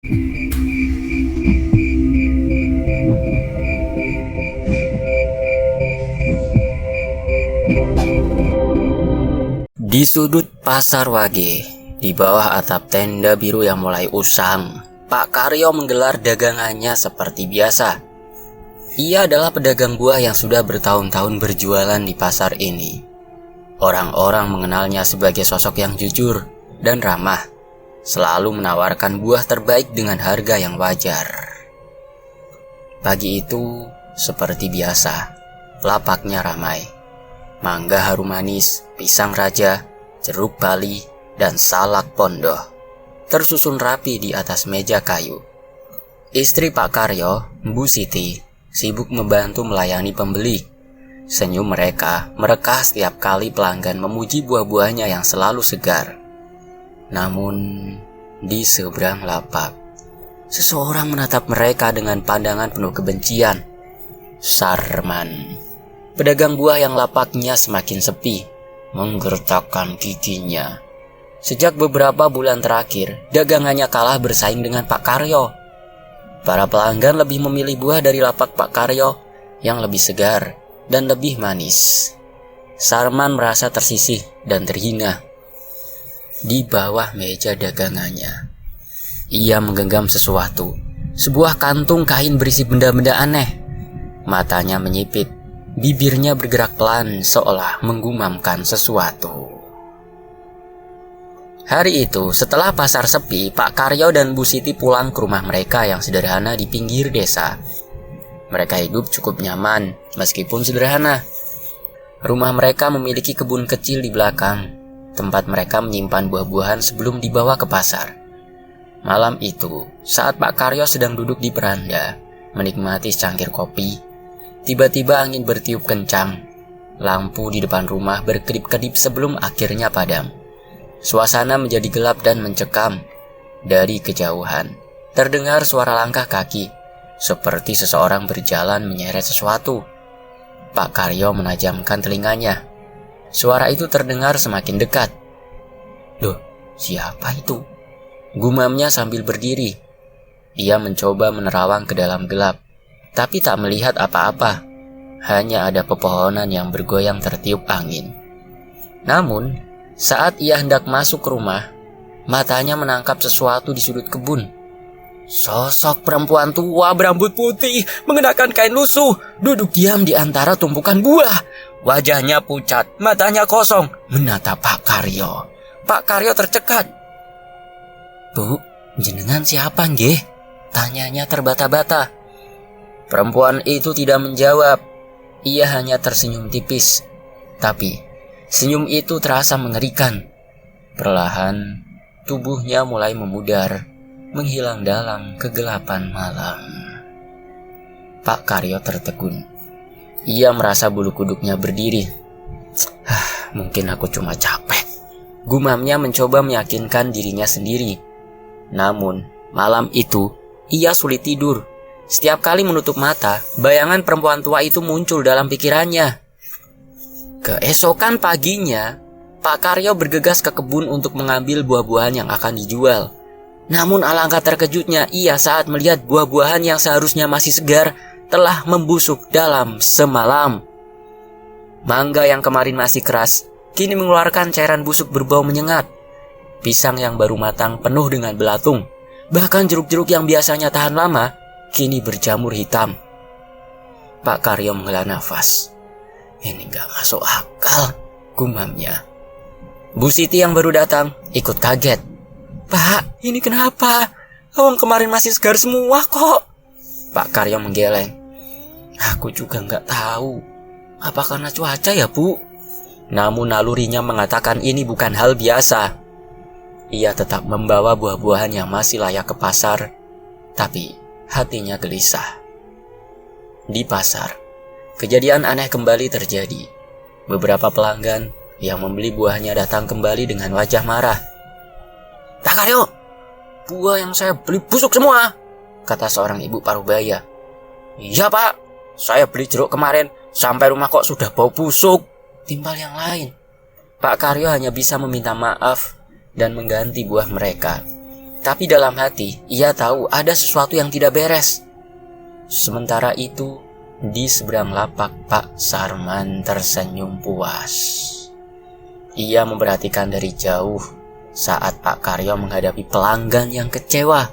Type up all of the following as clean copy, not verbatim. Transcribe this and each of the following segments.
Di sudut pasar Wage, di bawah atap tenda biru yang mulai usang, Pak Karyo menggelar dagangannya seperti biasa. Ia adalah pedagang buah yang sudah bertahun-tahun berjualan di pasar ini. Orang-orang mengenalnya sebagai sosok yang jujur dan ramah, selalu menawarkan buah terbaik dengan harga yang wajar. Pagi itu, seperti biasa, lapaknya ramai. Mangga harum manis, pisang raja, jeruk bali, dan salak pondoh tersusun rapi di atas meja kayu. Istri Pak Karyo, Bu Siti, sibuk membantu melayani pembeli. Senyum mereka merekah setiap kali pelanggan memuji buah-buahnya yang selalu segar. Namun, di seberang lapak, seseorang menatap mereka dengan pandangan penuh kebencian. Sarman, pedagang buah yang lapaknya semakin sepi, menggertakkan giginya. Sejak beberapa bulan terakhir, dagangannya kalah bersaing dengan Pak Karyo. Para pelanggan lebih memilih buah dari lapak Pak Karyo yang lebih segar dan lebih manis. Sarman merasa tersisih dan terhina. Di bawah meja dagangannya, ia menggenggam sesuatu, sebuah kantung kain berisi benda-benda aneh. Matanya menyipit, bibirnya bergerak pelan seolah menggumamkan sesuatu. Hari itu, setelah pasar sepi, Pak Karyo dan Bu Siti pulang ke rumah mereka yang sederhana di pinggir desa. Mereka hidup cukup nyaman, meskipun sederhana. Rumah mereka memiliki kebun kecil di belakang, tempat mereka menyimpan buah-buahan sebelum dibawa ke pasar. Malam itu, saat Pak Karyo sedang duduk di beranda, menikmati secangkir kopi, tiba-tiba angin bertiup kencang. Lampu di depan rumah berkedip-kedip sebelum akhirnya padam. Suasana menjadi gelap dan mencekam. Dari kejauhan, terdengar suara langkah kaki, seperti seseorang berjalan menyeret sesuatu. Pak Karyo menajamkan telinganya. Suara itu terdengar semakin dekat. "Loh, siapa itu?" gumamnya sambil berdiri. Ia mencoba menerawang ke dalam gelap, tapi tak melihat apa-apa. Hanya ada pepohonan yang bergoyang tertiup angin. Namun, saat ia hendak masuk ke rumah, matanya menangkap sesuatu di sudut kebun. Sosok perempuan tua berambut putih, mengenakan kain lusuh, duduk diam di antara tumpukan buah. Wajahnya pucat, matanya kosong, menatap Pak Karyo. Pak Karyo tercekat. "Bu, jenengan siapa nggih?" tanyanya terbata-bata. Perempuan itu tidak menjawab. Ia hanya tersenyum tipis. Tapi senyum itu terasa mengerikan. Perlahan, tubuhnya mulai memudar, menghilang dalam kegelapan malam. Pak Karyo tertegun. Ia merasa bulu kuduknya berdiri. Mungkin aku cuma capek, gumamnya mencoba meyakinkan dirinya sendiri. Namun, malam itu, ia sulit tidur. Setiap kali menutup mata, bayangan perempuan tua itu muncul dalam pikirannya. Keesokan paginya, Pak Karyo bergegas ke kebun untuk mengambil buah-buahan yang akan dijual. Namun alangkah terkejutnya ia saat melihat buah-buahan yang seharusnya masih segar telah membusuk dalam semalam. Mangga yang kemarin masih keras, kini mengeluarkan cairan busuk berbau menyengat. Pisang yang baru matang penuh dengan belatung. Bahkan jeruk-jeruk yang biasanya tahan lama, kini berjamur hitam. Pak Karyo menghela nafas. "Ini gak masuk akal," gumamnya. Bu Siti yang baru datang ikut kaget. "Pak, ini kenapa? Awang kemarin masih segar semua kok." Pak Karyo menggeleng. "Aku juga gak tahu. Apa karena cuaca ya, Bu?" Namun nalurinya mengatakan ini bukan hal biasa. Ia tetap membawa buah-buahan yang masih layak ke pasar, tapi hatinya gelisah. Di pasar, kejadian aneh kembali terjadi. Beberapa pelanggan yang membeli buahnya datang kembali dengan wajah marah. "Pak Karyo, buah yang saya beli busuk semua," kata seorang ibu parubaya. "Iya Pak, saya beli jeruk kemarin, sampai rumah kok sudah bau busuk," timbal yang lain. Pak Karyo hanya bisa meminta maaf dan mengganti buah mereka. Tapi dalam hati, ia tahu ada sesuatu yang tidak beres. Sementara itu, di seberang lapak Pak Sarman tersenyum puas. Ia memperhatikan dari jauh saat Pak Karyo menghadapi pelanggan yang kecewa.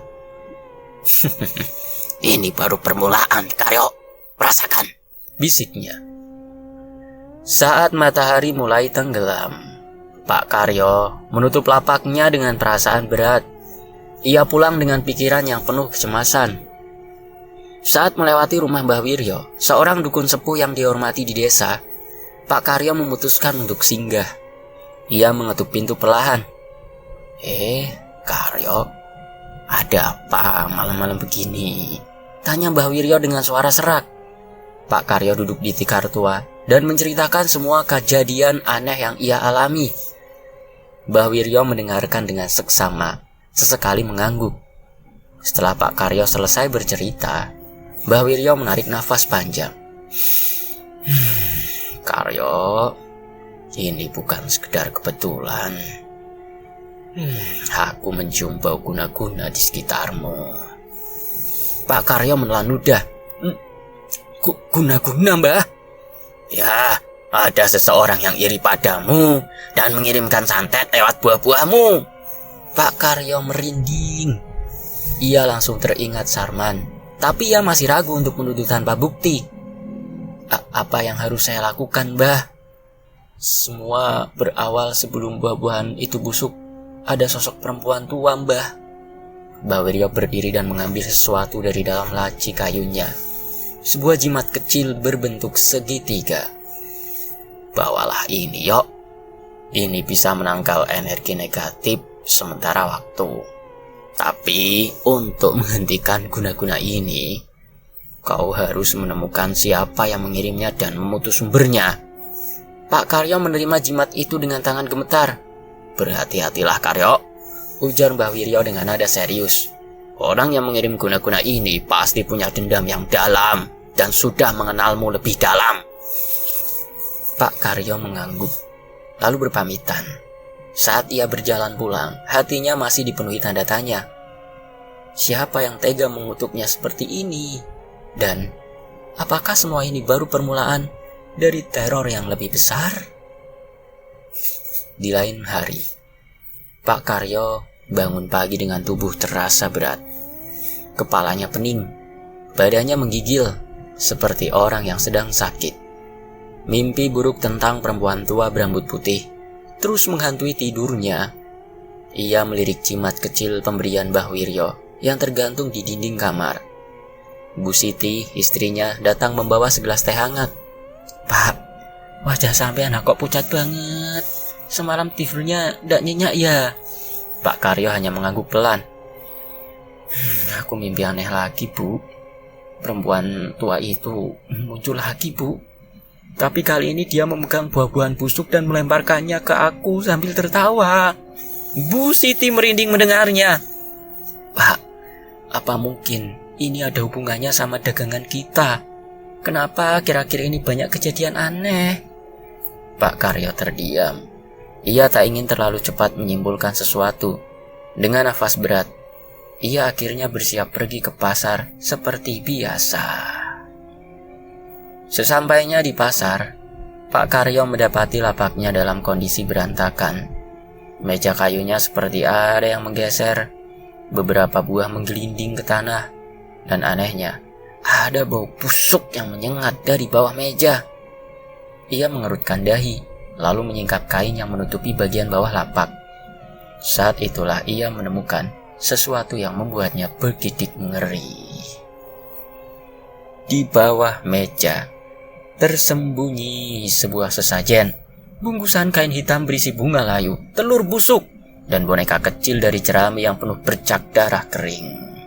Ini baru permulaan, Karyo. Rasakan, bisiknya. Saat matahari mulai tenggelam, Pak Karyo menutup lapaknya dengan perasaan berat. Ia pulang dengan pikiran yang penuh kecemasan. Saat melewati rumah Mbah Wiryo, seorang dukun sepuh yang dihormati di desa, Pak Karyo memutuskan untuk singgah. Ia mengetuk pintu perlahan. Karyo, ada apa malam-malam begini? Tanya Mbah Wiryo dengan suara serak. Pak Karyo duduk di tikar tua dan menceritakan semua kejadian aneh yang ia alami. Mbah Wiryo mendengarkan dengan seksama, sesekali mengangguk. Setelah Pak Karyo selesai bercerita, Mbah Wiryo menarik nafas panjang. Karyo, ini bukan sekedar kebetulan. Aku mencium bau guna-guna di sekitarmu. Pak Karyo menelan ludah. Guna-guna, Mbah? Ya, ada seseorang yang iri padamu dan mengirimkan santet lewat buah-buahmu. Pak Karyo merinding. Ia langsung teringat Sarman, tapi ia masih ragu untuk menuduh tanpa bukti. Apa yang harus saya lakukan, Mbah? Semua berawal sebelum buah-buahan itu busuk. Ada sosok perempuan tua, Mbah. Mbah Wiryo berdiri dan mengambil sesuatu dari dalam laci kayunya. Sebuah jimat kecil berbentuk segitiga. Bawalah ini, Yok. Ini bisa menangkal energi negatif sementara waktu. Tapi untuk menghentikan guna-guna ini, kau harus menemukan siapa yang mengirimnya dan memutus sumbernya. Pak Karyo menerima jimat itu dengan tangan gemetar. Berhati-hatilah, Karyo, ujar Mbah Wiryo dengan nada serius. Orang yang mengirim guna-guna ini pasti punya dendam yang dalam dan sudah mengenalmu lebih dalam. Pak Karyo mengangguk, lalu berpamitan. Saat ia berjalan pulang, hatinya masih dipenuhi tanda tanya. Siapa yang tega mengutuknya seperti ini? Dan apakah semua ini baru permulaan dari teror yang lebih besar? Di lain hari, Pak Karyo bangun pagi dengan tubuh terasa berat. Kepalanya pening, badannya menggigil seperti orang yang sedang sakit. Mimpi buruk tentang perempuan tua berambut putih terus menghantui tidurnya. Ia melirik jimat kecil pemberian Mbah Wiryo yang tergantung di dinding kamar. Bu Siti, istrinya, datang membawa segelas teh hangat. Pak, wajah sampean kok pucat banget. Semalam tidurnya ndak nyenyak ya? Pak Karyo hanya mengangguk pelan. Aku mimpi aneh lagi, Bu. Perempuan tua itu muncul lagi, Bu. Tapi kali ini dia memegang buah-buahan busuk dan melemparkannya ke aku sambil tertawa. Bu Siti merinding mendengarnya. Pak, apa mungkin ini ada hubungannya sama dagangan kita? Kenapa akhir-akhir ini banyak kejadian aneh? Pak Karyo terdiam. Ia tak ingin terlalu cepat menyimpulkan sesuatu. Dengan nafas berat, ia akhirnya bersiap pergi ke pasar seperti biasa. Sesampainya di pasar, Pak Karyo mendapati lapaknya dalam kondisi berantakan. Meja kayunya seperti ada yang menggeser, beberapa buah menggelinding ke tanah, dan anehnya, ada bau busuk yang menyengat dari bawah meja. Ia mengerutkan dahi, lalu menyingkap kain yang menutupi bagian bawah lapak. Saat itulah ia menemukan sesuatu yang membuatnya bergidik ngeri. Di bawah meja tersembunyi sebuah sesajen, bungkusan kain hitam berisi bunga layu, telur busuk, dan boneka kecil dari jerami yang penuh bercak darah kering.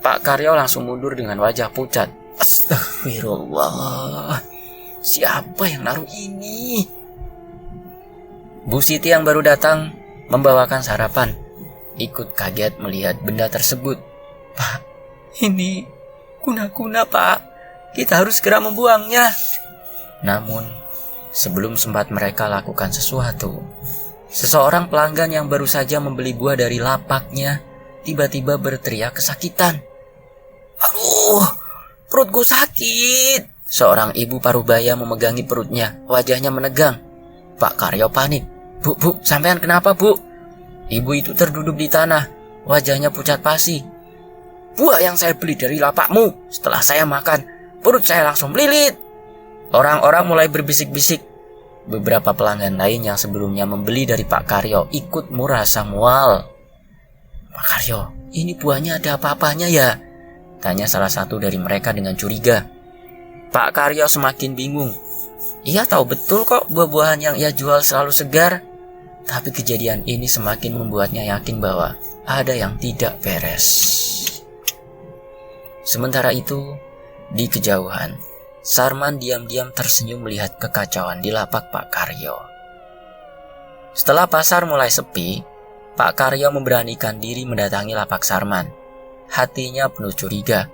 Pak Karyo langsung mundur dengan wajah pucat. Astagfirullah, siapa yang naruh ini? Bu Siti yang baru datang membawakan sarapan, ikut kaget melihat benda tersebut. Pak, ini guna-guna, Pak. Kita harus segera membuangnya. Namun, sebelum sempat mereka lakukan sesuatu, Seseorang pelanggan yang baru saja membeli buah dari lapaknya tiba-tiba berteriak kesakitan. "Aduh, perutku sakit." Seorang ibu parubaya memegangi perutnya, wajahnya menegang. Pak Karyo panik. Bu, sampean kenapa, Bu?" Ibu itu terduduk di tanah, wajahnya pucat pasi. "Buah yang saya beli dari lapakmu, setelah saya makan, perut saya langsung melilit." Orang-orang mulai berbisik-bisik. Beberapa pelanggan lain yang sebelumnya membeli dari Pak Karyo ikut merasa mual. "Pak Karyo, ini buahnya ada apa-apanya ya?" tanya salah satu dari mereka dengan curiga. Pak Karyo semakin bingung. Ia tahu betul kok buah-buahan yang ia jual selalu segar. Tapi kejadian ini semakin membuatnya yakin bahwa ada yang tidak beres. Sementara itu, di kejauhan, Sarman diam-diam tersenyum melihat kekacauan di lapak Pak Karyo. Setelah pasar mulai sepi, Pak Karyo memberanikan diri mendatangi lapak Sarman. Hatinya penuh curiga,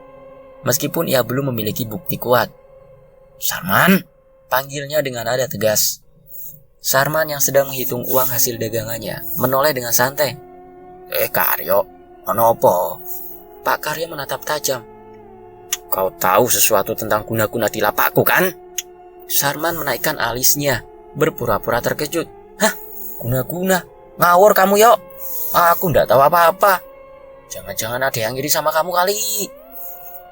meskipun ia belum memiliki bukti kuat. "Sarman," panggilnya dengan nada tegas. Sarman yang sedang menghitung uang hasil dagangannya menoleh dengan santai. Karyo, apa?" Pak Karyo menatap tajam. "Kau tahu sesuatu tentang guna-guna di lapakku kan?" Sarman menaikkan alisnya, berpura-pura terkejut. "Hah? Guna-guna? Ngawur kamu, Yok. Aku ndak tahu apa-apa. Jangan-jangan ada yang iri sama kamu kali."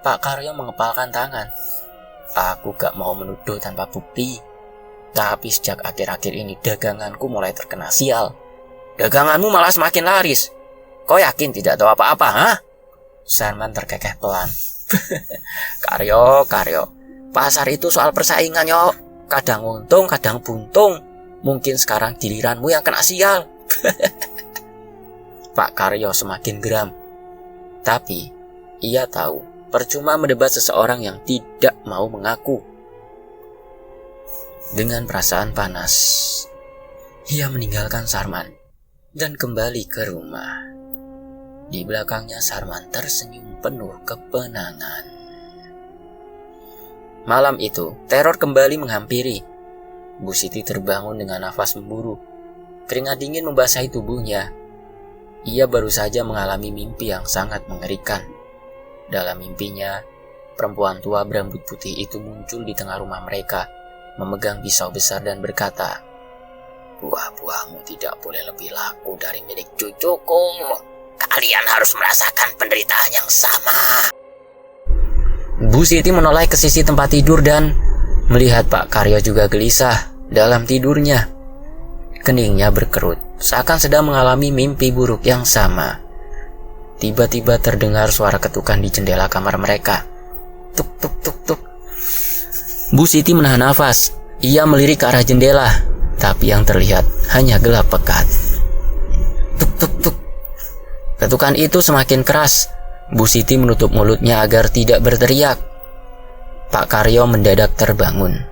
Pak Karyo mengepalkan tangan. "Aku gak mau menuduh tanpa bukti. Tapi sejak akhir-akhir ini daganganku mulai terkena sial. Daganganmu malah semakin laris. Kau yakin tidak tahu apa-apa, ha?" Sarman terkekeh pelan. Karyo, pasar itu soal persaingan, Yok. Kadang untung, kadang buntung. Mungkin sekarang giliranmu yang kena sial." Pak Karyo semakin geram. Tapi ia tahu percuma mendebat seseorang yang tidak mau mengaku. Dengan perasaan panas, ia meninggalkan Sarman dan kembali ke rumah. Di belakangnya Sarman tersenyum penuh kepenangan. Malam itu, teror kembali menghampiri. Bu Siti terbangun dengan nafas memburu. Keringat dingin membasahi tubuhnya. Ia baru saja mengalami mimpi yang sangat mengerikan. Dalam mimpinya, perempuan tua berambut putih itu muncul di tengah rumah mereka, memegang pisau besar dan berkata, "Buah-buahmu tidak boleh lebih laku dari milik cucuku. Kalian harus merasakan penderitaan yang sama." Bu Siti menoleh ke sisi tempat tidur dan melihat Pak Karyo juga gelisah dalam tidurnya. Keningnya berkerut, seakan sedang mengalami mimpi buruk yang sama. Tiba-tiba terdengar suara ketukan di jendela kamar mereka. Tuk tuk tuk tuk. Bu Siti menahan nafas. Ia melirik ke arah jendela, tapi yang terlihat hanya gelap pekat. Tuk tuk tuk. Ketukan itu semakin keras. Bu Siti menutup mulutnya agar tidak berteriak. Pak Karyo mendadak terbangun.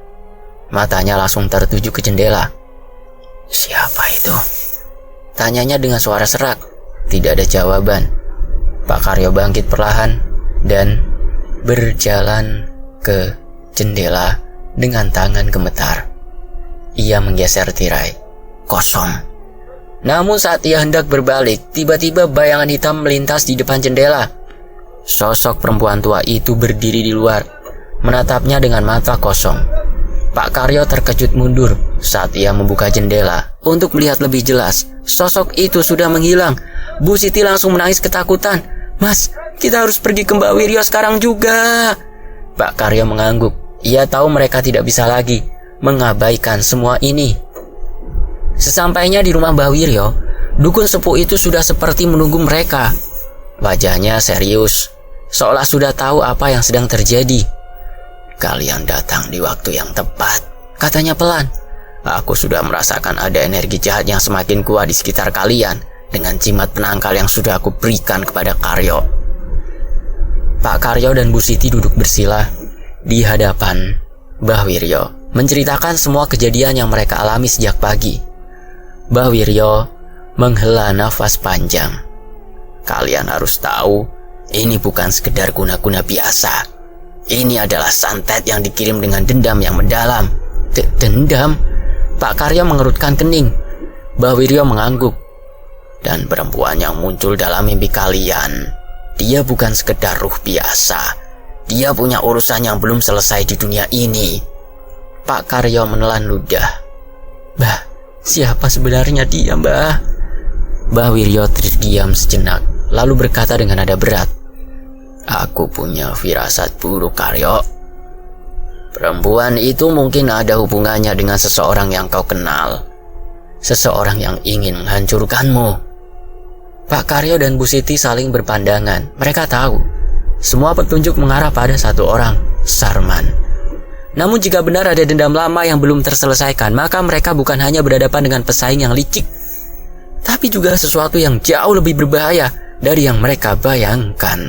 Matanya langsung tertuju ke jendela. "Siapa itu?" tanyanya dengan suara serak. Tidak ada jawaban. Pak Karyo bangkit perlahan dan berjalan ke jendela dengan tangan gemetar. Ia menggeser tirai. Kosong. Namun saat ia hendak berbalik, tiba-tiba bayangan hitam melintas di depan jendela. Sosok perempuan tua itu berdiri di luar, menatapnya dengan mata kosong. Pak Karyo terkejut mundur saat ia membuka jendela untuk melihat lebih jelas. Sosok itu sudah menghilang. Bu Siti langsung menangis ketakutan. "Mas, kita harus pergi ke Mbak Wiryo sekarang juga." Pak Karyo mengangguk. Ia tahu mereka tidak bisa lagi mengabaikan semua ini. Sesampainya di rumah Mbak Wiryo, dukun sepuh itu sudah seperti menunggu mereka. Wajahnya serius, seolah sudah tahu apa yang sedang terjadi. "Kalian datang di waktu yang tepat," katanya pelan. "Aku sudah merasakan ada energi jahat yang semakin kuat di sekitar kalian dengan jimat penangkal yang sudah aku berikan kepada Karyo." Pak Karyo dan Bu Siti duduk bersila di hadapan Mbah Wiryo, menceritakan semua kejadian yang mereka alami sejak pagi. Mbah Wiryo menghela nafas panjang. "Kalian harus tahu, ini bukan sekedar guna-guna biasa. Ini adalah santet yang dikirim dengan dendam yang mendalam." Dendam? Pak Karyo mengerutkan kening. Mbah Wiryo mengangguk. Dan perempuan yang muncul dalam mimpi kalian, dia bukan sekedar ruh biasa. Dia punya urusan yang belum selesai di dunia ini. Pak Karyo menelan ludah. Mbah, siapa sebenarnya dia, Mbah? Mbah Wiryo terdiam sejenak, lalu berkata dengan nada berat. Aku punya firasat buruk, Karyo. Perempuan itu mungkin ada hubungannya dengan seseorang yang kau kenal. Seseorang yang ingin menghancurkanmu. Pak Karyo dan Bu Siti saling berpandangan. Mereka tahu semua petunjuk mengarah pada satu orang, Sarman. Namun jika benar ada dendam lama yang belum terselesaikan, maka mereka bukan hanya berhadapan dengan pesaing yang licik, tapi juga sesuatu yang jauh lebih berbahaya dari yang mereka bayangkan.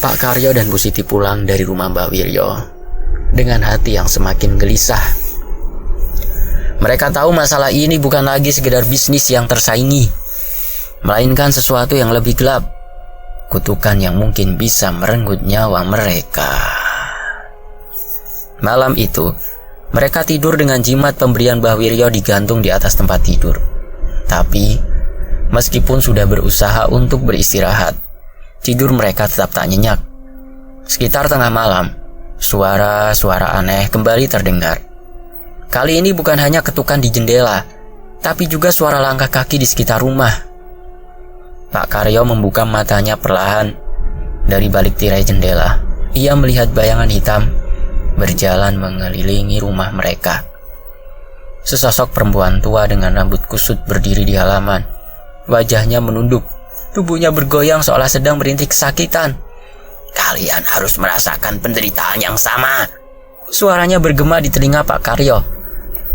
Pak Karyo dan Bu Siti pulang dari rumah Mbah Wiryo dengan hati yang semakin gelisah. Mereka tahu masalah ini bukan lagi sekedar bisnis yang tersaingi, melainkan sesuatu yang lebih gelap, kutukan yang mungkin bisa merenggut nyawa mereka. Malam itu, mereka tidur dengan jimat pemberian Mbah Wiryo digantung di atas tempat tidur. Tapi, meskipun sudah berusaha untuk beristirahat, tidur mereka tetap tak nyenyak. Sekitar tengah malam, suara-suara aneh kembali terdengar. Kali ini bukan hanya ketukan di jendela, tapi juga suara langkah kaki di sekitar rumah. Pak Karyo membuka matanya perlahan dari balik tirai jendela. Ia melihat bayangan hitam berjalan mengelilingi rumah mereka. Sesosok perempuan tua dengan rambut kusut berdiri di halaman. Wajahnya menunduk, tubuhnya bergoyang seolah sedang merintih kesakitan. Kalian harus merasakan penderitaan yang sama. Suaranya bergema di telinga Pak Karyo.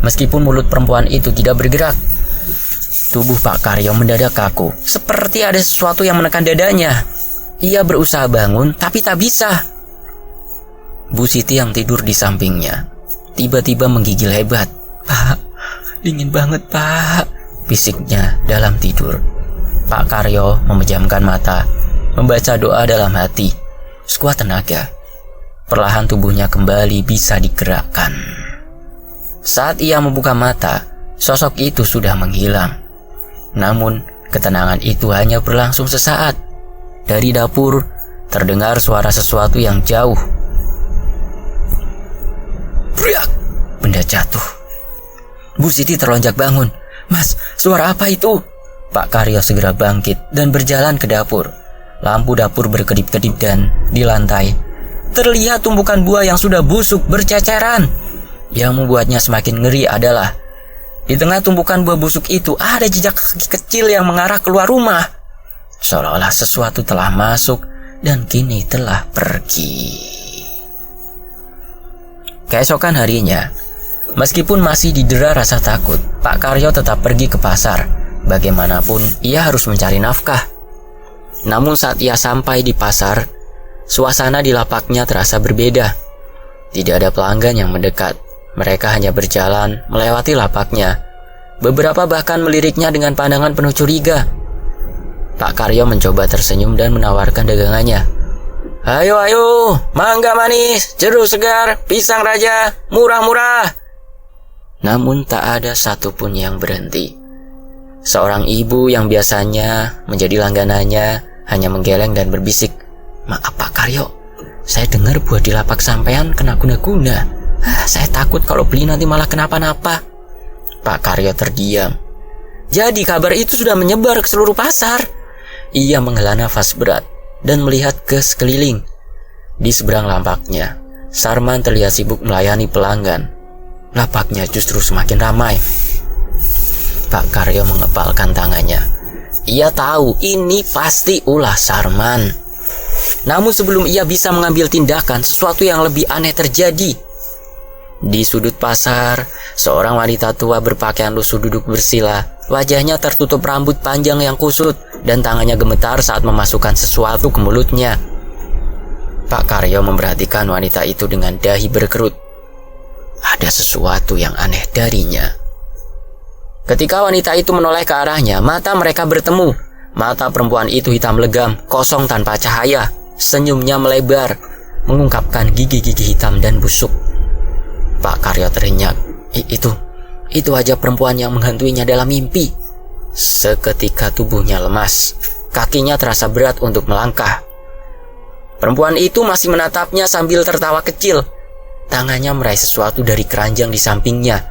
Meskipun mulut perempuan itu tidak bergerak, tubuh Pak Karyo mendadak kaku, seperti ada sesuatu yang menekan dadanya. Ia berusaha bangun, tapi tak bisa. Bu Siti yang tidur di sampingnya tiba-tiba menggigil hebat. Pak, dingin banget, Pak, bisiknya dalam tidur. Pak Karyo memejamkan mata, membaca doa dalam hati. Sekuat tenaga, perlahan tubuhnya kembali bisa digerakkan. Saat ia membuka mata, sosok itu sudah menghilang. Namun, ketenangan itu hanya berlangsung sesaat. Dari dapur, terdengar suara sesuatu yang jauh. Briak! Benda jatuh. Bu Siti terlonjak bangun. Mas, suara apa itu? Pak Karyo segera bangkit dan berjalan ke dapur. Lampu dapur berkedip-kedip dan di lantai terlihat tumpukan buah yang sudah busuk berceceran. Yang membuatnya semakin ngeri adalah di tengah tumpukan buah busuk itu ada jejak kaki kecil yang mengarah keluar rumah. Seolah-olah sesuatu telah masuk dan kini telah pergi. Keesokan harinya, meskipun masih didera rasa takut, Pak Karyo tetap pergi ke pasar. Bagaimanapun ia harus mencari nafkah. Namun saat ia sampai di pasar, suasana di lapaknya terasa berbeda. Tidak ada pelanggan yang mendekat. Mereka hanya berjalan melewati lapaknya. Beberapa bahkan meliriknya dengan pandangan penuh curiga. Pak Karyo mencoba tersenyum dan menawarkan dagangannya. Ayo, ayo, mangga manis, jeruk segar, pisang raja, murah-murah. Namun tak ada satupun yang berhenti. Seorang ibu yang biasanya menjadi langganannya hanya menggeleng dan berbisik. Maaf Pak Karyo, saya dengar buah di lapak sampean kena guna-guna. Saya takut kalau beli nanti malah kenapa-napa. Pak Karyo terdiam. Jadi kabar itu sudah menyebar ke seluruh pasar. Ia menghela nafas berat dan melihat ke sekeliling. Di seberang lapaknya, Sarman terlihat sibuk melayani pelanggan. Lapaknya justru semakin ramai. Pak Karyo mengepalkan tangannya. Ia tahu ini pasti ulah Sarman. Namun sebelum ia bisa mengambil tindakan, sesuatu yang lebih aneh terjadi. Di sudut pasar, seorang wanita tua berpakaian lusuh duduk bersila. Wajahnya tertutup rambut panjang yang kusut dan tangannya gemetar saat memasukkan sesuatu ke mulutnya. Pak Karyo memperhatikan wanita itu dengan dahi berkerut. Ada sesuatu yang aneh darinya. Ketika wanita itu menoleh ke arahnya, mata mereka bertemu. Mata perempuan itu hitam legam, kosong tanpa cahaya. Senyumnya melebar, mengungkapkan gigi-gigi hitam dan busuk. Pak Karyo terinyak. Itu aja perempuan yang menghantuinya dalam mimpi. Seketika tubuhnya lemas, kakinya terasa berat untuk melangkah. Perempuan itu masih menatapnya sambil tertawa kecil. Tangannya meraih sesuatu dari keranjang di sampingnya.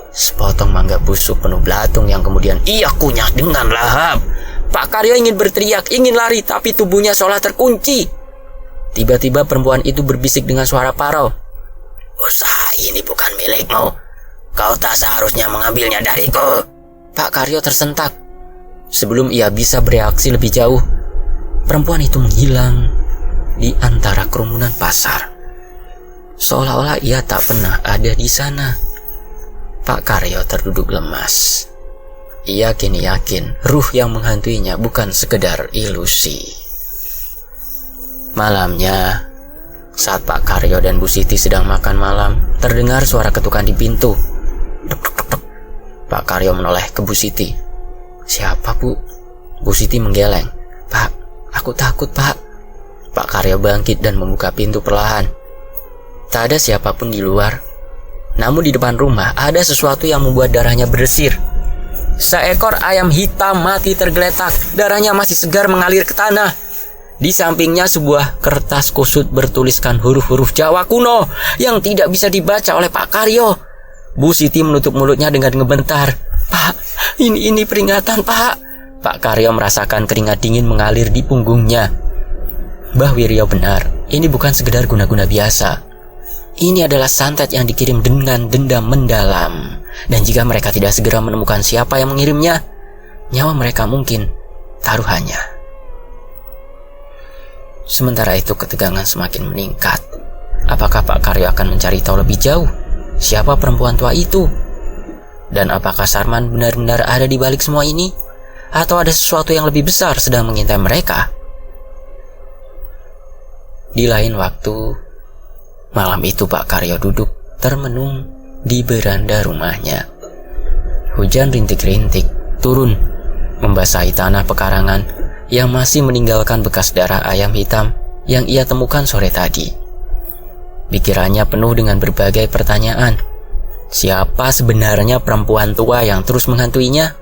Sepotong mangga busuk penuh belatung yang kemudian ia kunyah dengan lahap. Pak Karyo ingin berteriak, ingin lari, tapi tubuhnya seolah terkunci. Tiba-tiba perempuan itu berbisik dengan suara parau. "Usaha ini bukan milikmu. Kau tak seharusnya mengambilnya dariku." Pak Karyo tersentak. Sebelum ia bisa bereaksi lebih jauh, perempuan itu menghilang di antara kerumunan pasar. Seolah-olah ia tak pernah ada di sana. Pak Karyo terduduk lemas. Ia kini yakin ruh yang menghantuinya bukan sekedar ilusi. Malamnya, saat Pak Karyo dan Bu Siti sedang makan malam, terdengar suara ketukan di pintu. Duk, duk, duk, duk. Pak Karyo menoleh ke Bu Siti. "Siapa, Bu?" Bu Siti menggeleng. "Pak, aku takut, Pak." Pak Karyo bangkit dan membuka pintu perlahan. Tak ada siapapun di luar. Namun di depan rumah ada sesuatu yang membuat darahnya berdesir. Seekor ayam hitam mati tergeletak, darahnya masih segar mengalir ke tanah. Di sampingnya sebuah kertas kusut bertuliskan huruf-huruf Jawa kuno yang tidak bisa dibaca oleh Pak Karyo. Bu Siti menutup mulutnya dengan ngebentar. "Pak, ini peringatan, Pak." Pak Karyo merasakan keringat dingin mengalir di punggungnya. Mbah Wiryo benar, ini bukan sekedar guna-guna biasa. Ini adalah santet yang dikirim dengan dendam mendalam. Dan jika mereka tidak segera menemukan siapa yang mengirimnya, nyawa mereka mungkin taruhannya. Sementara itu ketegangan semakin meningkat. Apakah Pak Karyo akan mencari tahu lebih jauh siapa perempuan tua itu? Dan apakah Sarman benar-benar ada di balik semua ini? Atau ada sesuatu yang lebih besar sedang mengintai mereka? Di lain waktu, malam itu Pak Karyo duduk termenung di beranda rumahnya. Hujan rintik-rintik turun, membasahi tanah pekarangan yang masih meninggalkan bekas darah ayam hitam yang ia temukan sore tadi. Pikirannya penuh dengan berbagai pertanyaan. Siapa sebenarnya perempuan tua yang terus menghantuinya?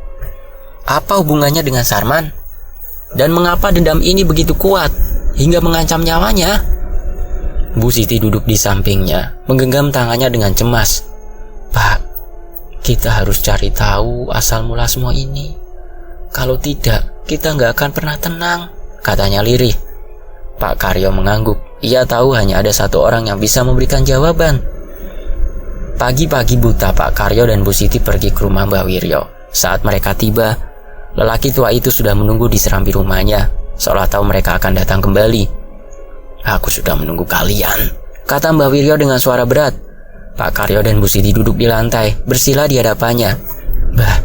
Apa hubungannya dengan Sarman? Dan mengapa dendam ini begitu kuat hingga mengancam nyawanya? Bu Siti duduk di sampingnya, menggenggam tangannya dengan cemas. "Pak, kita harus cari tahu asal mula semua ini. Kalau tidak, kita nggak akan pernah tenang," katanya lirih. Pak Karyo mengangguk. Ia tahu hanya ada satu orang yang bisa memberikan jawaban. Pagi-pagi buta, Pak Karyo dan Bu Siti pergi ke rumah Mbah Wiryo. Saat mereka tiba, lelaki tua itu sudah menunggu di serambi rumahnya, seolah tahu mereka akan datang kembali. "Aku sudah menunggu kalian," kata Mbah Wiryo dengan suara berat. Pak Karyo dan Bu Siti duduk di lantai, bersila di hadapannya. "Mbah,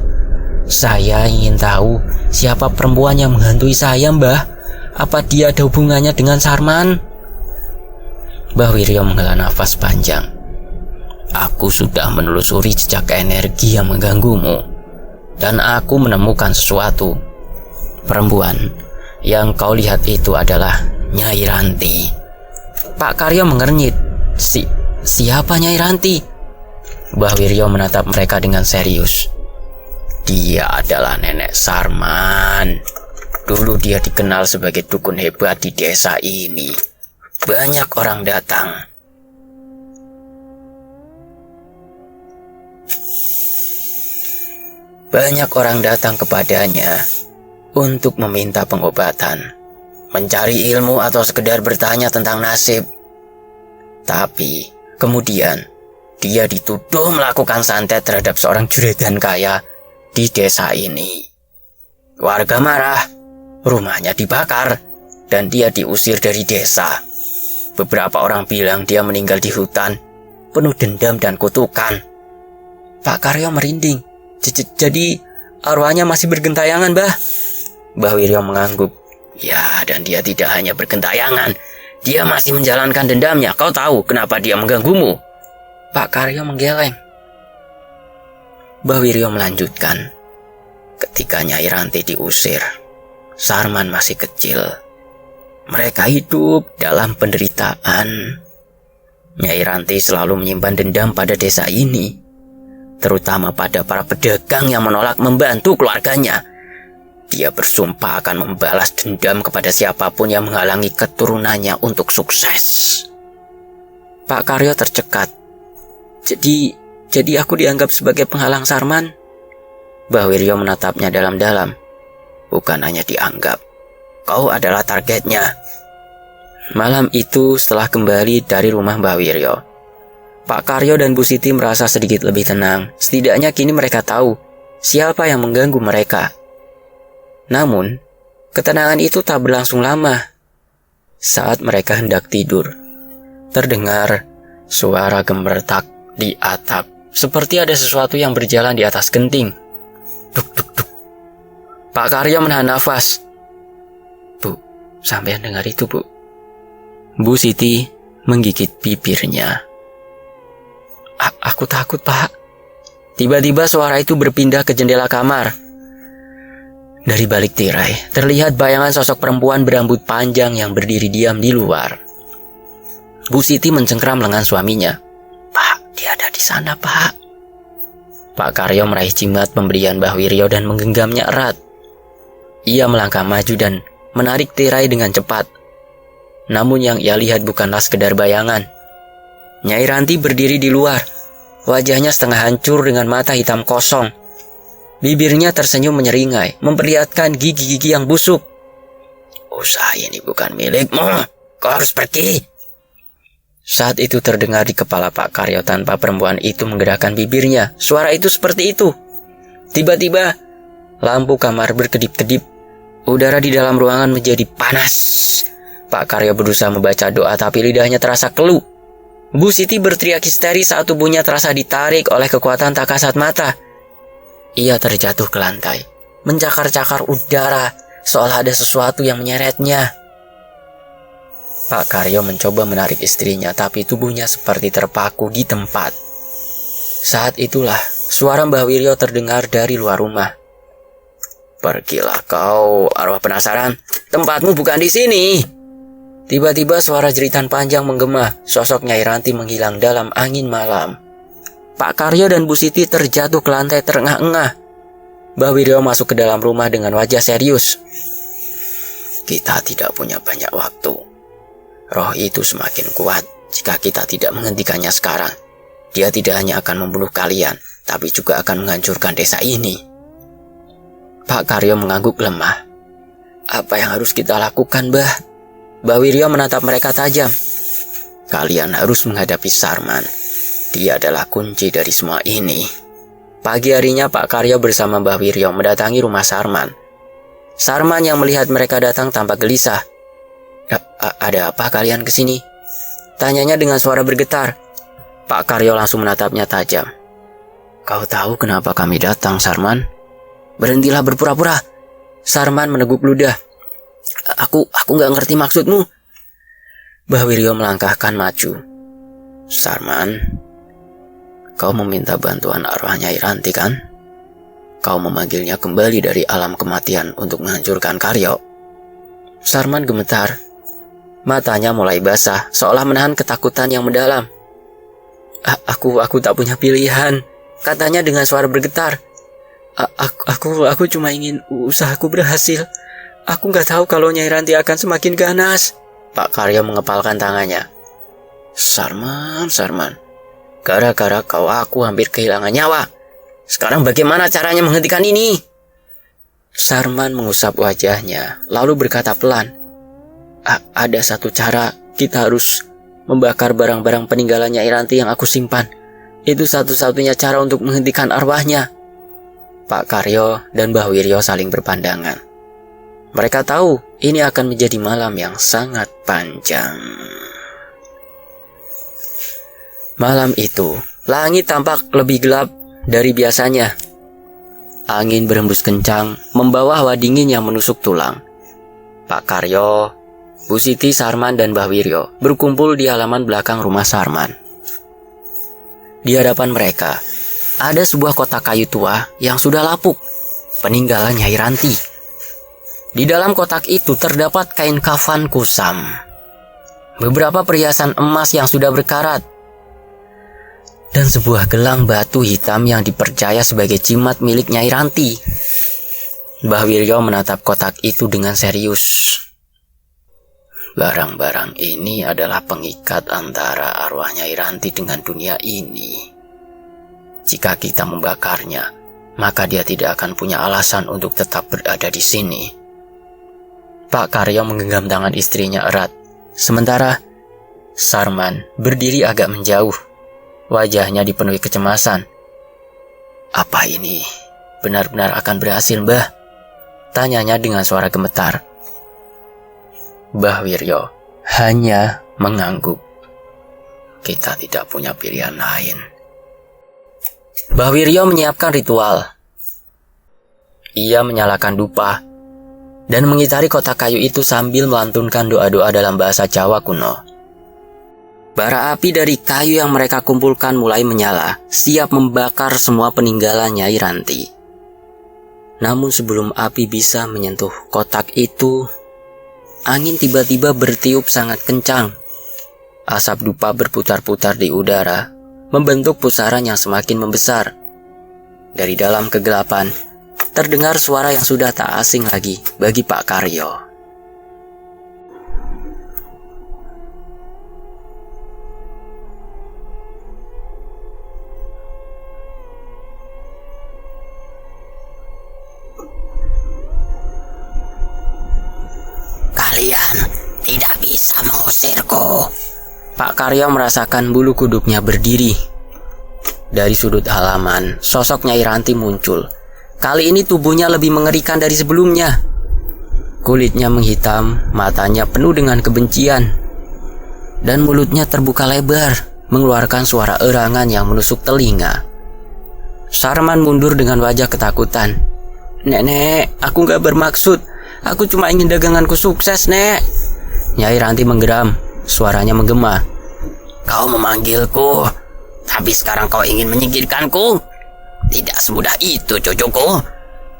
saya ingin tahu siapa perempuan yang menghantui saya, Mbah. Apa dia ada hubungannya dengan Sarman?" Mbah Wiryo menghela nafas panjang. "Aku sudah menelusuri jejak energi yang mengganggumu, dan aku menemukan sesuatu. Perempuan yang kau lihat itu adalah Nyai Ranti." Pak Karyo mengernyit. Siapa Nyai Ranti?" Mbah Wiryo menatap mereka dengan serius. "Dia adalah nenek Sarman. Dulu dia dikenal sebagai dukun hebat di desa ini. Banyak orang datang. Banyak orang datang kepadanya untuk meminta pengobatan, mencari ilmu atau sekedar bertanya tentang nasib. Tapi kemudian dia dituduh melakukan santet terhadap seorang juragan kaya di desa ini. Warga marah, rumahnya dibakar, dan dia diusir dari desa. Beberapa orang bilang dia meninggal di hutan, penuh dendam dan kutukan." Pak Karyo merinding. Jadi arwahnya masih bergentayangan, Mbah?" Mbah Wiryo mengangguk. "Ya, dan dia tidak hanya bergentayangan, dia masih menjalankan dendamnya. Kau tahu kenapa dia mengganggumu?" Pak Karyo menggeleng. Mbah Wiryo melanjutkan. "Ketika Nyai Ranti diusir, Sarman masih kecil. Mereka hidup dalam penderitaan. Nyai Ranti selalu menyimpan dendam pada desa ini. terutama pada para pedagang yang menolak membantu keluarganya. Dia bersumpah akan membalas dendam kepada siapapun yang menghalangi keturunannya untuk sukses. Pak Karyo tercekat. Jadi aku dianggap sebagai penghalang Sarman? Mbah Wiryo menatapnya dalam-dalam. Bukan hanya dianggap, kau adalah targetnya. Malam itu setelah kembali dari rumah Mbah Wiryo, Pak Karyo dan Bu Siti merasa sedikit lebih tenang. Setidaknya kini mereka tahu siapa yang mengganggu mereka. Namun, ketenangan itu tak berlangsung lama. Saat mereka hendak tidur, terdengar suara gemertak di atap. Seperti ada sesuatu yang berjalan di atas genting. Duk, duk, duk. Pak Karyo menahan nafas. Bu, sampean dengar itu, Bu? Bu Siti menggigit bibirnya. Aku takut, Pak. Tiba-tiba suara itu berpindah ke jendela kamar. Dari balik tirai, terlihat bayangan sosok perempuan berambut panjang yang berdiri diam di luar. Bu Siti mencengkram lengan suaminya. Pak, dia ada di sana, Pak. Pak Karyo meraih jimat pemberian Mbah Wiryo dan menggenggamnya erat. Ia melangkah maju dan menarik tirai dengan cepat. Namun yang ia lihat bukanlah sekedar bayangan. Nyai Ranti berdiri di luar. Wajahnya setengah hancur dengan mata hitam kosong. Bibirnya tersenyum menyeringai, memperlihatkan gigi-gigi yang busuk. Usaha ini bukan milikmu, kau harus pergi. Saat itu terdengar di kepala Pak Karyo tanpa perempuan itu menggerakkan bibirnya. Suara itu seperti itu. Tiba-tiba, lampu kamar berkedip-kedip. Udara di dalam ruangan menjadi panas. Pak Karyo berusaha membaca doa tapi lidahnya terasa keluh. Bu Siti berteriak histeris saat tubuhnya terasa ditarik oleh kekuatan tak kasat mata. Ia terjatuh ke lantai, mencakar-cakar udara seolah ada sesuatu yang menyeretnya. Pak Karyo mencoba menarik istrinya tapi tubuhnya seperti terpaku di tempat. Saat itulah suara Mbah Wiryo terdengar dari luar rumah. Pergilah kau, arwah penasaran. Tempatmu bukan di sini. Tiba-tiba suara jeritan panjang menggema. Sosok Nyai Ranti menghilang dalam angin malam. Pak Karyo dan Bu Siti terjatuh ke lantai terengah-engah. Mbah Wiryo masuk ke dalam rumah dengan wajah serius. Kita tidak punya banyak waktu. Roh itu semakin kuat jika kita tidak menghentikannya sekarang. Dia tidak hanya akan membunuh kalian, tapi juga akan menghancurkan desa ini. Pak Karyo mengangguk lemah. Apa yang harus kita lakukan, Mbah? Mbah Wiryo menatap mereka tajam. Kalian harus menghadapi Sarman. Dia adalah kunci dari semua ini. Pagi harinya Pak Karyo bersama Mbah Wiryo mendatangi rumah Sarman. Sarman yang melihat mereka datang tampak gelisah. Ada apa kalian kesini? Tanyanya dengan suara bergetar. Pak Karyo langsung menatapnya tajam. Kau tahu kenapa kami datang, Sarman? Berhentilah berpura-pura. Sarman meneguk ludah. Aku gak ngerti maksudmu. Mbah Wiryo melangkahkan maju. Sarman, kau meminta bantuan arwah Nyai Ranti kan? Kau memanggilnya kembali dari alam kematian untuk menghancurkan Karyo. Sarman gemetar. Matanya mulai basah, seolah menahan ketakutan yang mendalam. Aku tak punya pilihan, katanya dengan suara bergetar. Aku cuma ingin usahaku berhasil. Aku gak tahu kalau Nyai Ranti akan semakin ganas. Pak Karyo mengepalkan tangannya. Sarman, gara-gara kau aku hampir kehilangan nyawa. Sekarang bagaimana caranya menghentikan ini? Sarman mengusap wajahnya, lalu berkata pelan. Ada satu cara, kita harus membakar barang-barang peninggalan Nyai Ranti yang aku simpan. Itu satu-satunya cara untuk menghentikan arwahnya. Pak Karyo dan Mbah Wiryo saling berpandangan. Mereka tahu ini akan menjadi malam yang sangat panjang. Malam itu, langit tampak lebih gelap dari biasanya. Angin berhembus kencang, membawa hawa dingin yang menusuk tulang. Pak Karyo, Bu Siti, Sarman, dan Mbah Wiryo berkumpul di halaman belakang rumah Sarman. Di hadapan mereka, ada sebuah kotak kayu tua yang sudah lapuk, peninggalan Nyai Ranti. Di dalam kotak itu terdapat kain kafan kusam, beberapa perhiasan emas yang sudah berkarat. dan sebuah gelang batu hitam yang dipercaya sebagai jimat milik Nyai Ranti. Mbah Wiryo menatap kotak itu dengan serius. Barang-barang ini adalah pengikat antara arwah Nyai Ranti dengan dunia ini. Jika kita membakarnya, maka dia tidak akan punya alasan untuk tetap berada di sini. Pak Karyo menggenggam tangan istrinya erat. Sementara Sarman berdiri agak menjauh. Wajahnya dipenuhi kecemasan. Apa ini benar-benar akan berhasil, Mbah? Tanyanya dengan suara gemetar. Mbah Wiryo hanya mengangguk. Kita tidak punya pilihan lain. Mbah Wiryo menyiapkan ritual. Ia menyalakan dupa dan mengitari kotak kayu itu sambil melantunkan doa-doa dalam bahasa Jawa kuno. Bara api dari kayu yang mereka kumpulkan mulai menyala, siap membakar semua peninggalan Nyai Ranti. Namun sebelum api bisa menyentuh kotak itu, angin tiba-tiba bertiup sangat kencang. Asap dupa berputar-putar di udara, membentuk pusaran yang semakin membesar. Dari dalam kegelapan, terdengar suara yang sudah tak asing lagi bagi Pak Karyo. Kalian tidak bisa mengusirku. Pak Karyo merasakan bulu kuduknya berdiri. Dari sudut halaman, sosok Nyai Ranti muncul. Kali ini tubuhnya lebih mengerikan dari sebelumnya. Kulitnya menghitam, matanya penuh dengan kebencian, dan mulutnya terbuka lebar, mengeluarkan suara erangan yang menusuk telinga. Sarman mundur dengan wajah ketakutan. Nek, aku gak bermaksud. Aku cuma ingin daganganku sukses, Nek. Nyai Ranti menggeram, suaranya menggema. Kau memanggilku, tapi sekarang kau ingin menyingkirkanku? Tidak semudah itu, cucuku.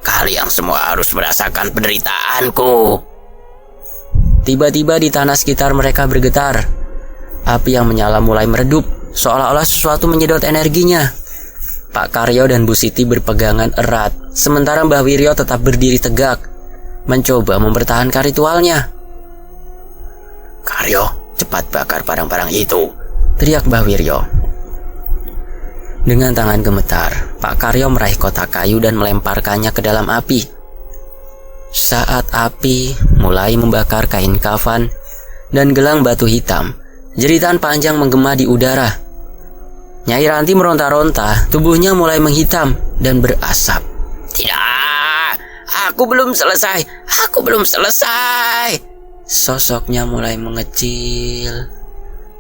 Kalian semua harus merasakan penderitaanku. Tiba-tiba di tanah sekitar mereka bergetar. Api yang menyala mulai meredup, seolah-olah sesuatu menyedot energinya. Pak Karyo dan Bu Siti berpegangan erat, sementara Mbah Wiryo tetap berdiri tegak, mencoba mempertahankan ritualnya. Karyo, cepat bakar barang-barang itu, teriak Mbah Wiryo. Dengan tangan gemetar, Pak Karyo meraih kotak kayu dan melemparkannya ke dalam api. Saat api mulai membakar kain kafan dan gelang batu hitam, jeritan panjang menggema di udara. Nyai Ranti meronta-ronta, tubuhnya mulai menghitam dan berasap. Tidak, aku belum selesai. Sosoknya mulai mengecil,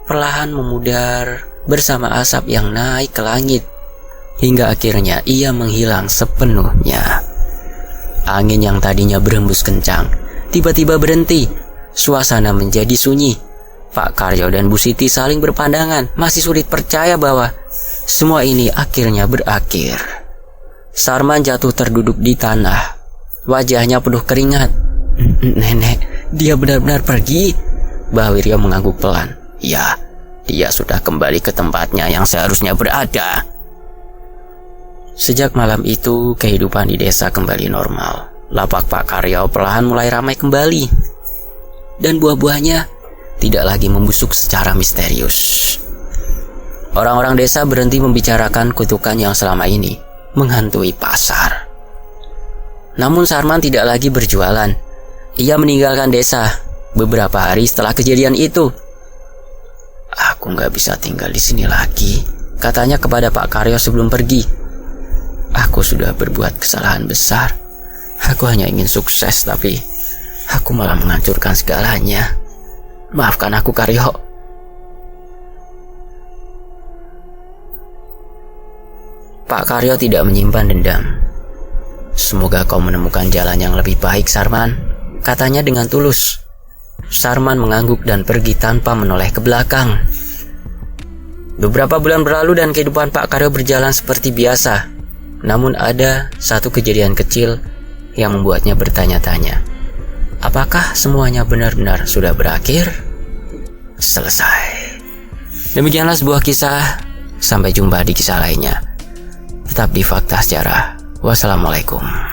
perlahan memudar bersama asap yang naik ke langit, hingga akhirnya ia menghilang sepenuhnya. Angin yang tadinya berhembus kencang tiba-tiba berhenti. Suasana menjadi sunyi. Pak Karyo dan Bu Siti saling berpandangan, masih sulit percaya bahwa semua ini akhirnya berakhir. Sarman jatuh terduduk di tanah, wajahnya penuh keringat. Nenek, dia benar-benar pergi? Mbah Wiryo mengangguk pelan. Ya, dia sudah kembali ke tempatnya yang seharusnya berada. Sejak malam itu, kehidupan di desa kembali normal. Lapak Pak Karyo perlahan mulai ramai kembali, dan buah-buahnya tidak lagi membusuk secara misterius. Orang-orang desa berhenti membicarakan kutukan yang selama ini menghantui pasar. Namun Sarman tidak lagi berjualan. Ia meninggalkan desa beberapa hari setelah kejadian itu. Aku gak bisa tinggal di sini lagi, katanya kepada Pak Karyo sebelum pergi. Aku sudah berbuat kesalahan besar. Aku hanya ingin sukses, tapi aku malah menghancurkan segalanya. Maafkan aku, Karyo. Pak Karyo tidak menyimpan dendam. Semoga kau menemukan jalan yang lebih baik, Sarman, katanya dengan tulus. Sarman mengangguk dan pergi tanpa menoleh ke belakang. Beberapa bulan berlalu dan kehidupan Pak Karyo berjalan seperti biasa. Namun ada satu kejadian kecil yang membuatnya bertanya-tanya. Apakah semuanya benar-benar sudah berakhir? Selesai. Demikianlah sebuah kisah Sampai jumpa di kisah lainnya. Tetap di Fakta Sejarah. Wassalamualaikum.